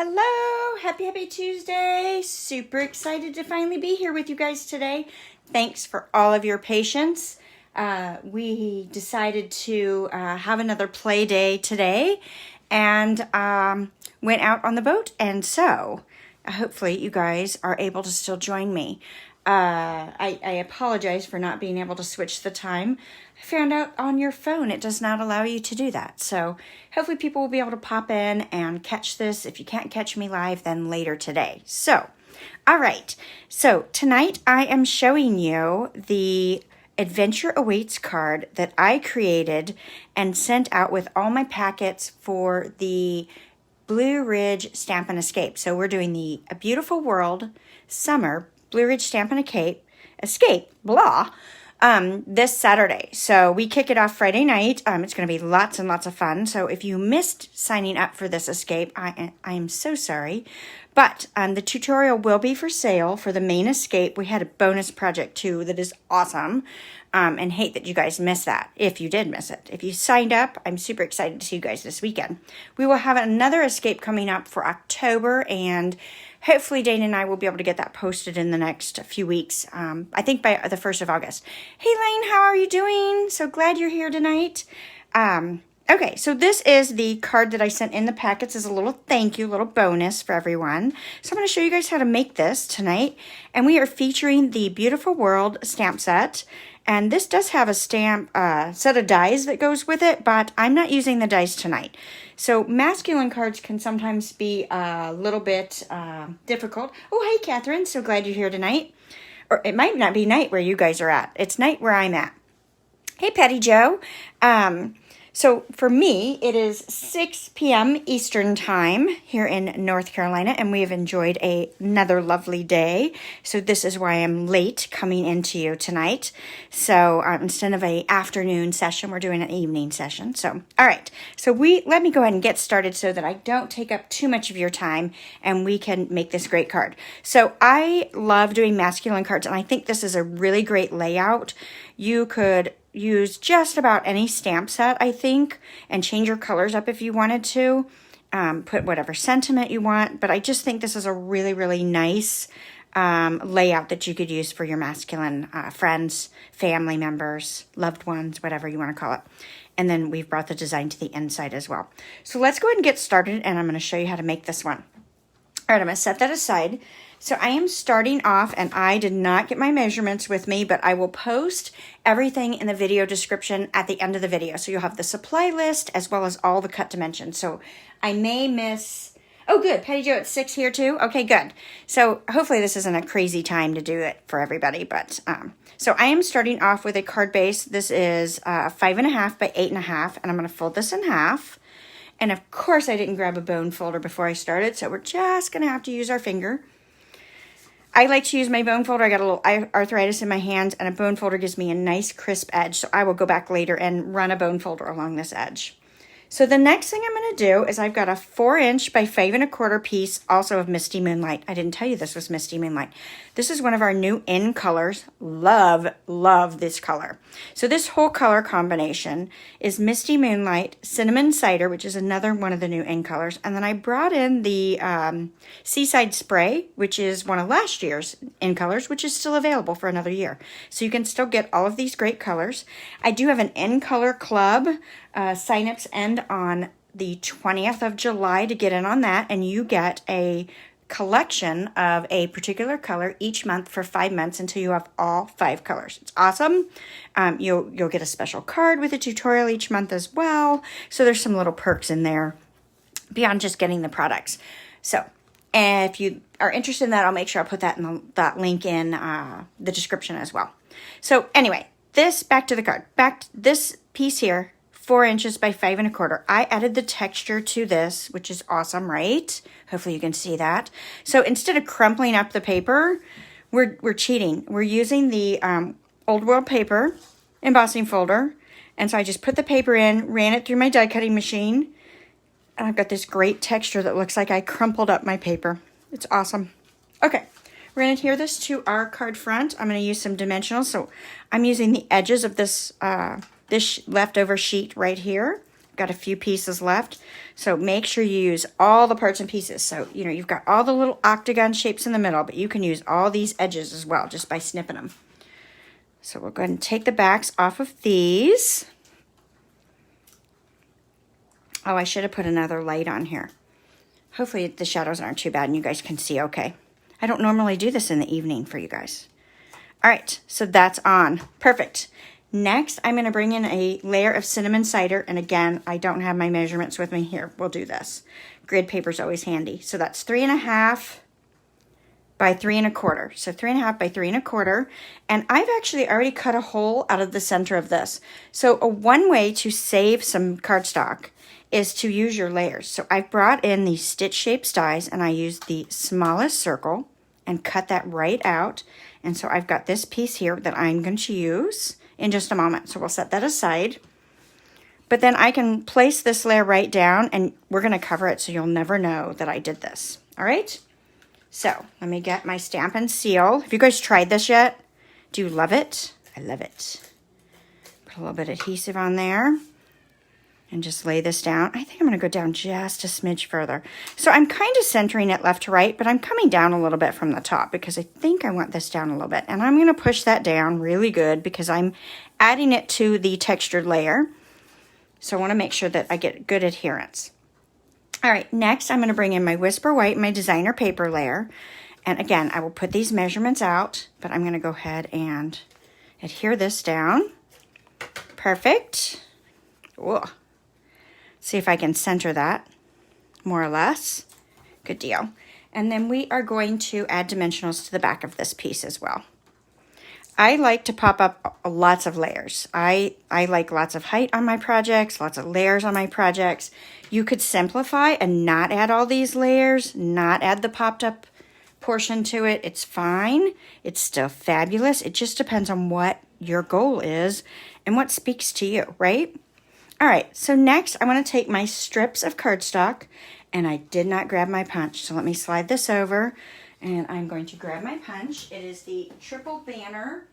Hello, happy Tuesday. Super excited to finally be here with you guys today. Thanks for all of your patience. We decided to have another play day today and went out on the boat, and so hopefully you guys are able to still join me. I apologize for not being able to switch the time. I found out on your phone it does not allow you to do that. So hopefully people will be able to pop in and catch this. If you can't catch me live, then later today. So, all right. So tonight I am showing you the Adventure Awaits card that I created and sent out with all my packets for the Blue Ridge Stampin' Escape. So we're doing the A Beautiful World Summer Blue Ridge Stampin' Escape, this Saturday. So we kick it off Friday night. It's going to be lots and lots of fun. So if you missed signing up for this escape, I am so sorry. But the tutorial will be for sale for the main escape. We had a bonus project too that is awesome. And hate that you guys missed that, if you did miss it. If you signed up, I'm super excited to see you guys this weekend. We will have another escape coming up for October, and hopefully Dana and I will be able to get that posted in the next few weeks. I think by the 1st of August. Hey Lane, how are you doing? So glad you're here tonight. Okay, so this is the card that I sent in the packets as a little thank you, little bonus for everyone. So I'm going to show you guys how to make this tonight. And we are featuring the Beautiful World stamp set. And this does have a stamp set of dies that goes with it, but I'm not using the dies tonight. So masculine cards can sometimes be a little bit difficult. Oh, hey, Catherine. So glad you're here tonight. Or it might not be night where you guys are at. It's night where I'm at. Hey, Patty Joe. So for me, it is 6 p.m. Eastern time here in North Carolina, and we have enjoyed another lovely day. So this is why I'm late coming into you tonight. So instead of an afternoon session, we're doing an evening session. So, all right. So let me go ahead and get started so that I don't take up too much of your time and we can make this great card. So I love doing masculine cards, and I think this is a really great layout. You could use just about any stamp set, I think, and change your colors up if you wanted to. Put whatever sentiment you want, but I just think this is a really, really nice layout that you could use for your masculine friends, family members, loved ones, whatever you want to call it. And then we've brought the design to the inside as well. So let's go ahead and get started, and I'm going to show you how to make this one. All right, I'm going to set that aside. So I am starting off, and I did not get my measurements with me, but I will post everything in the video description at the end of the video. So you'll have the supply list as well as all the cut dimensions. So I may miss... Oh, good. Patty Jo, it's 6 here too? Okay, good. So hopefully this isn't a crazy time to do it for everybody. But so I am starting off with a card base. This is 5.5 by 8.5, and I'm going to fold this in half. And of course I didn't grab a bone folder before I started, so we're just going to have to use our finger. I like to use my bone folder. I got a little arthritis in my hands, and a bone folder gives me a nice crisp edge, so I will go back later and run a bone folder along this edge. So the next thing I'm going to do is I've got a 4" by 5¼ piece, also of Misty Moonlight. I didn't tell you this was Misty Moonlight. This is one of our new in colors. Love, love this color. So this whole color combination is Misty Moonlight, Cinnamon Cider, which is another one of the new in colors. And then I brought in the Seaside Spray, which is one of last year's in colors, which is still available for another year. So you can still get all of these great colors. I do have an in color club. Sign-ups end on the 20th of July to get in on that, and you get a collection of a particular color each month for 5 months until you have all 5 colors. It's awesome. You'll get a special card with a tutorial each month as well. So there's some little perks in there beyond just getting the products. So if you are interested in that, I'll make sure I'll put that link in the description as well. So anyway, back to the card. This piece here, 4" by 5¼ I added the texture to this, which is awesome, right? Hopefully you can see that. So instead of crumpling up the paper, we're cheating. We're using the Old World paper embossing folder. And so I just put the paper in, ran it through my die cutting machine, and I've got this great texture that looks like I crumpled up my paper. It's awesome. Okay, we're going to adhere this to our card front. I'm going to use some dimensionals. So I'm using the edges of this this leftover sheet right here. got a few pieces left. So make sure you use all the parts and pieces. So, you know, you've got all the little octagon shapes in the middle, but you can use all these edges as well just by snipping them. So we'll go ahead and take the backs off of these. Oh, I should have put another light on here. Hopefully the shadows aren't too bad and you guys can see okay. I don't normally do this in the evening for you guys. All right, so that's on. Perfect. Next, I'm going to bring in a layer of cinnamon cider. And again, I don't have my measurements with me here. We'll do this. Grid paper is always handy. So that's 3.5 by 3 1/4. So 3.5 by 3 1/4. And I've actually already cut a hole out of the center of this. So one way to save some cardstock is to use your layers. So I've brought in these stitch shaped dies and I used the smallest circle and cut that right out. And so I've got this piece here that I'm going to use in just a moment. So we'll set that aside. But then I can place this layer right down and we're going to cover it so you'll never know that I did this. All right? So let me get my Stampin' Seal. Have you guys tried this yet? Do you love it? I love it. Put a little bit of adhesive on there and just lay this down. I think I'm going to go down just a smidge further. So I'm kind of centering it left to right, but I'm coming down a little bit from the top because I think I want this down a little bit. And I'm going to push that down really good because I'm adding it to the textured layer. So I want to make sure that I get good adherence. All right, next I'm going to bring in my Whisper White, my designer paper layer. And again, I will put these measurements out, but I'm going to go ahead and adhere this down. Perfect. Whoa. See if I can center that more or less. Good deal. And then we are going to add dimensionals to the back of this piece as well. I like to pop up lots of layers. I like lots of height on my projects, lots of layers on my projects. You could simplify and not add all these layers, not add the popped up portion to it. It's fine. It's still fabulous. It just depends on what your goal is and what speaks to you, right? All right, so next I want to take my strips of cardstock, and I did not grab my punch. So let me slide this over, and I'm going to grab my punch. It is the triple banner.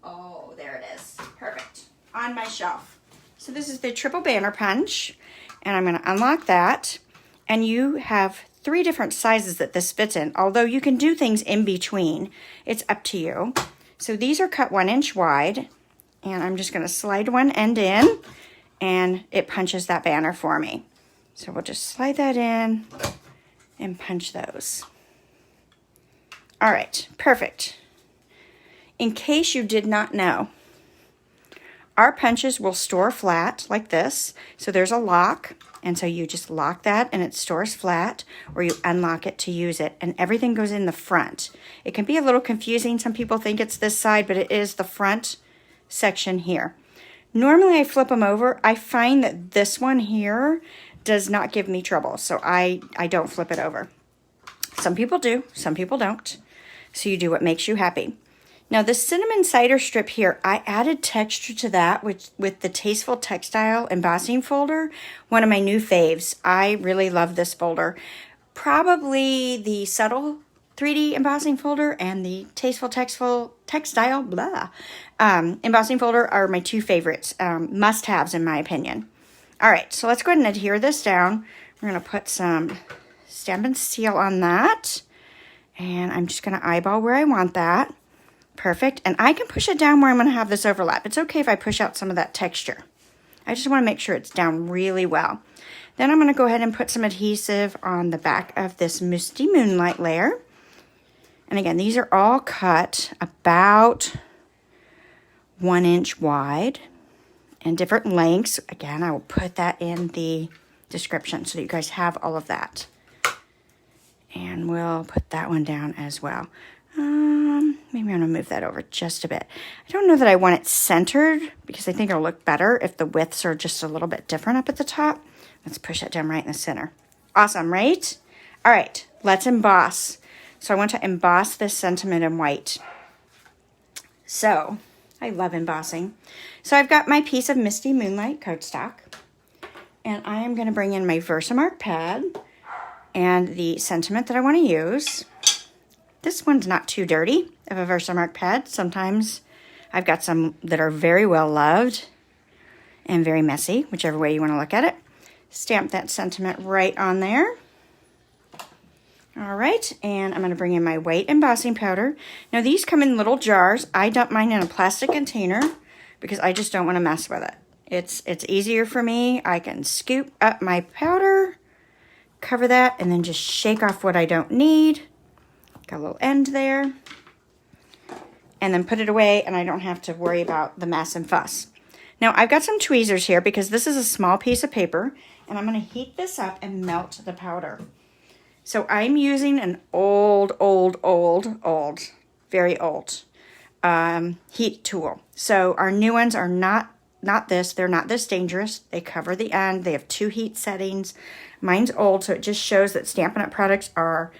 Oh, there it is. Perfect. On my shelf. So this is the triple banner punch, and I'm going to unlock that. And you have 3 different sizes that this fits in, although you can do things in between. It's up to you. So these are cut 1 inch wide, and I'm just going to slide one end in, and it punches that banner for me. So we'll just slide that in and punch those. All right, perfect. In case you did not know, our punches will store flat like this. So there's a lock, and so you just lock that and it stores flat, or you unlock it to use it, and everything goes in the front. It can be a little confusing. Some people think it's this side, but it is the front section here. Normally I flip them over. I find that this one here does not give me trouble, so I don't flip it over. Some people do, some people don't. So you do what makes you happy. Now the cinnamon cider strip here, I added texture to that with the Tasteful Textile embossing folder, one of my new faves. I really love this folder. Probably the Subtle 3D embossing folder and the Tasteful Textile embossing folder are my 2 favorites, must-haves in my opinion. All right, so let's go ahead and adhere this down. We're going to put some Stampin' Seal on that, and I'm just going to eyeball where I want that. Perfect, and I can push it down where I'm going to have this overlap. It's okay if I push out some of that texture. I just want to make sure it's down really well. Then I'm going to go ahead and put some adhesive on the back of this Misty Moonlight layer. And again, these are all cut about 1 inch wide and different lengths. Again, I will put that in the description so that you guys have all of that. And we'll put that one down as well. Maybe I'm going to move that over just a bit. I don't know that I want it centered because I think it'll look better if the widths are just a little bit different up at the top. Let's push that down right in the center. Awesome, right? All right, let's emboss. So I want to emboss this sentiment in white. So I love embossing. So I've got my piece of Misty Moonlight cardstock, and I am going to bring in my Versamark pad and the sentiment that I want to use. This one's not too dirty of a Versamark pad. Sometimes I've got some that are very well loved, and very messy, whichever way you want to look at it. Stamp that sentiment right on there. All right, and I'm going to bring in my white embossing powder. Now these come in little jars. I dump mine in a plastic container because I just don't want to mess with it. It's easier for me. I can scoop up my powder, cover that, and then just shake off what I don't need. Got a little end there. And then put it away, and I don't have to worry about the mess and fuss. Now I've got some tweezers here because this is a small piece of paper, and I'm going to heat this up and melt the powder. So I'm using an old, very old heat tool. So our new ones are not this. They're not this dangerous. They cover the end. They have 2 heat settings. Mine's old, so it just shows that Stampin' Up! Products are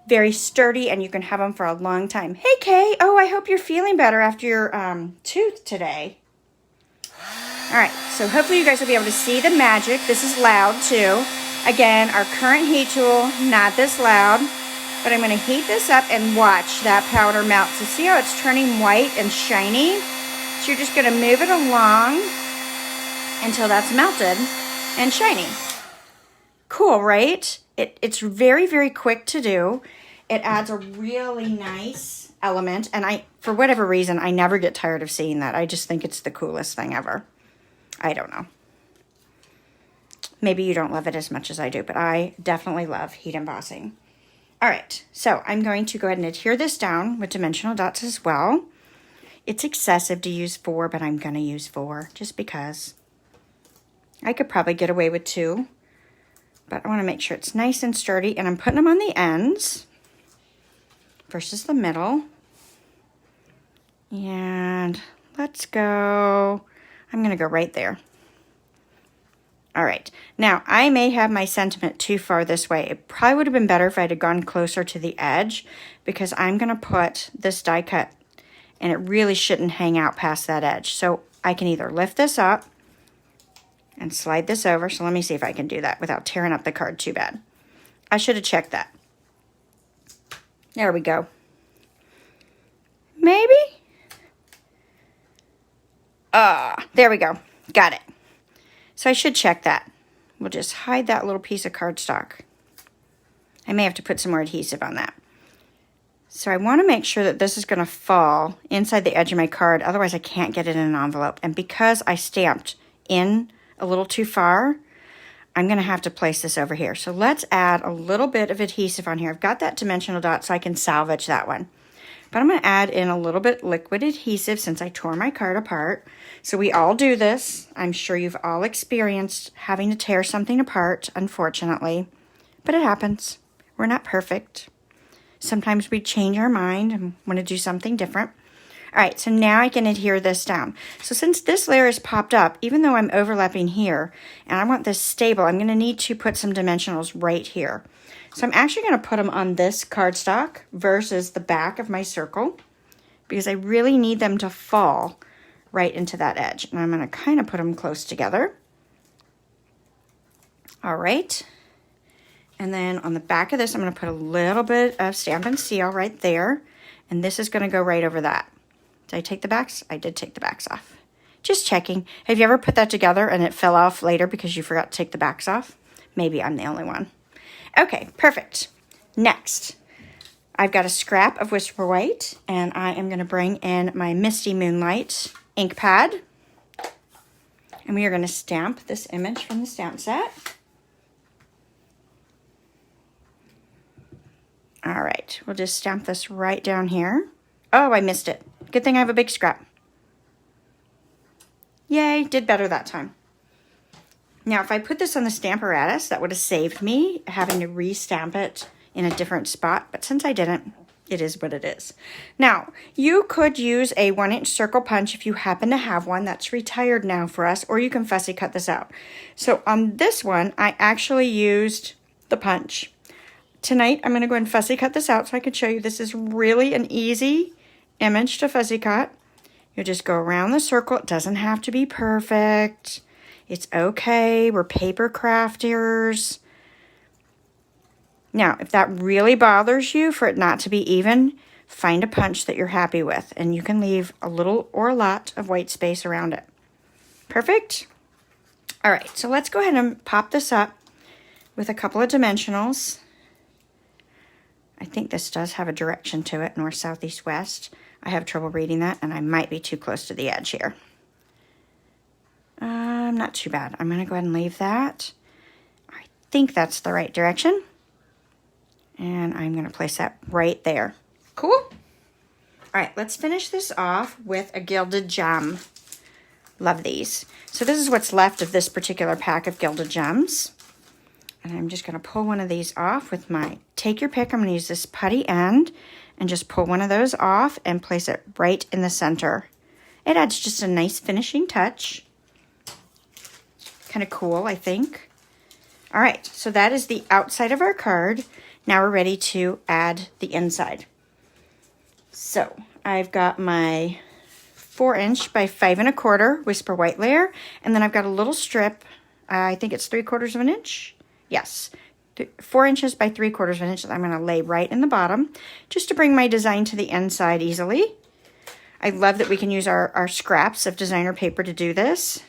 very sturdy and you can have them for a long time. Hey, Kay. Oh, I hope you're feeling better after your tooth today. All right, so hopefully you guys will be able to see the magic. This is loud too. Again, our current heat tool, not this loud, but I'm going to heat this up and watch that powder melt. So see how it's turning white and shiny? So you're just going to move it along until that's melted and shiny. Cool, right? It's very, very quick to do. It adds a really nice element, and for whatever reason, I never get tired of seeing that. I just think it's the coolest thing ever. I don't know. Maybe you don't love it as much as I do, but I definitely love heat embossing. All right, so I'm going to go ahead and adhere this down with dimensional dots as well. It's excessive to use 4, but I'm going to use 4 just because. I could probably get away with 2, but I want to make sure it's nice and sturdy, and I'm putting them on the ends versus the middle. And let's go. I'm going to go right there. All right, now I may have my sentiment too far this way. It probably would have been better if I had gone closer to the edge because I'm going to put this die cut and it really shouldn't hang out past that edge. So I can either lift this up and slide this over. So let me see if I can do that without tearing up the card too bad. I should have checked that. There we go. Maybe? There we go. Got it. So I should check that. We'll just hide that little piece of cardstock. I may have to put some more adhesive on that. So I want to make sure that this is going to fall inside the edge of my card. Otherwise, I can't get it in an envelope. And because I stamped in a little too far, I'm going to have to place this over here. So let's add a little bit of adhesive on here. I've got that dimensional dot so I can salvage that one. But I'm going to add in a little bit liquid adhesive since I tore my card apart. So we all do this. I'm sure you've all experienced having to tear something apart, unfortunately. But it happens. We're not perfect. Sometimes we change our mind and want to do something different. All right, so now I can adhere this down. So since this layer is popped up, even though I'm overlapping here, and I want this stable, I'm going to need to put some dimensionals right here. So I'm actually going to put them on this cardstock versus the back of my circle because I really need them to fall right into that edge. And I'm going to kind of put them close together. All right. And then on the back of this, I'm going to put a little bit of Stampin' Seal right there. And this is going to go right over that. Did I take the backs? I did take the backs off. Just checking. Have you ever put that together and it fell off later because you forgot to take the backs off? Maybe I'm the only one. Okay, perfect. Next, I've got a scrap of Whisper White, and I am going to bring in my Misty Moonlight ink pad. And we are going to stamp this image from the stamp set. All right, we'll just stamp this right down here. Oh, I missed it. Good thing I have a big scrap. Yay, did better that time. Now, if I put this on the Stamparatus, that would have saved me having to re-stamp it in a different spot. But since I didn't, it is what it is. Now, you could use a 1-inch circle punch if you happen to have one. That's retired now for us, or you can fussy cut this out. So on this one, I actually used the punch. Tonight, I'm going to go ahead and fussy cut this out so I can show you this is really an easy image to fussy cut. You just go around the circle. It doesn't have to be perfect. It's okay. We're paper crafters. Now, if that really bothers you for it not to be even, find a punch that you're happy with, and you can leave a little or a lot of white space around it. Perfect. All right, so let's go ahead and pop this up with a couple of dimensionals. I think this does have a direction to it, north, south, east, west. I have trouble reading that, and I might be too close to the edge here. Not too bad. I'm going to go ahead and leave that. I think that's the right direction. And I'm going to place that right there. Cool. All right, let's finish this off with a gilded gem. Love these. So this is what's left of this particular pack of gilded gems. And I'm just going to pull one of these off with my, take your pick. I'm going to use this putty end and just pull one of those off and place it right in the center. It adds just a nice finishing touch. Kind of cool, I think. All right, so that is the outside of our card. Now we're ready to add the inside. So I've got my 4" by 5 1/4 Whisper White layer, and then I've got a little strip. I think it's 3/4 of an inch. Yes, 4 inches by 3/4 of an inch that I'm going to lay right in the bottom, just to bring my design to the inside easily. I love that we can use our scraps of designer paper to do this.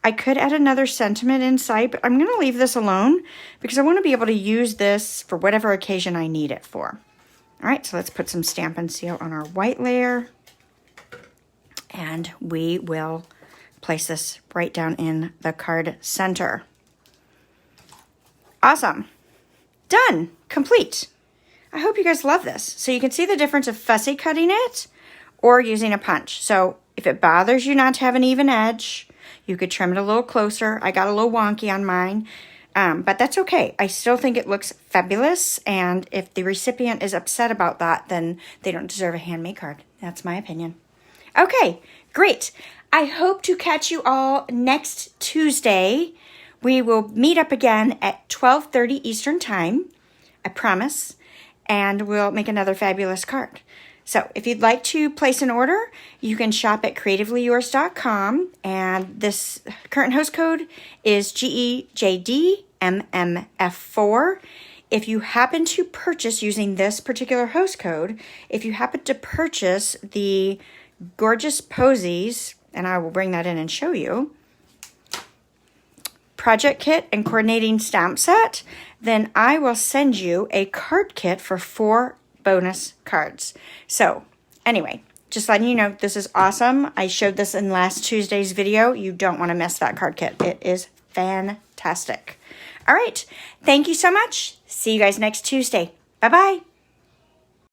I could add another sentiment inside, but I'm going to leave this alone because I want to be able to use this for whatever occasion I need it for. All right, so let's put some Stampin' Seal on our white layer. And we will place this right down in the card center. Awesome. Done. Complete. I hope you guys love this. So you can see the difference of fussy cutting it or using a punch. So if it bothers you not to have an even edge, you could trim it a little closer. I got a little wonky on mine, but that's okay. I still think it looks fabulous, and if the recipient is upset about that, then they don't deserve a handmade card. That's my opinion. Okay, great. I hope to catch you all next Tuesday. We will meet up again at 12:30 Eastern Time, I promise, and we'll make another fabulous card. So if you'd like to place an order, you can shop at CreativeLeeYours.com, and this current host code is GEJDMMF4. If you happen to purchase using this particular host code, if you happen to purchase the gorgeous posies, and I will bring that in and show you, project kit and coordinating stamp set, then I will send you a card kit for 4 bonus cards. So anyway, just letting you know, this is awesome. I showed this in last Tuesday's video. You don't want to miss that card kit. It is fantastic. All right. Thank you so much. See you guys next Tuesday. Bye-bye.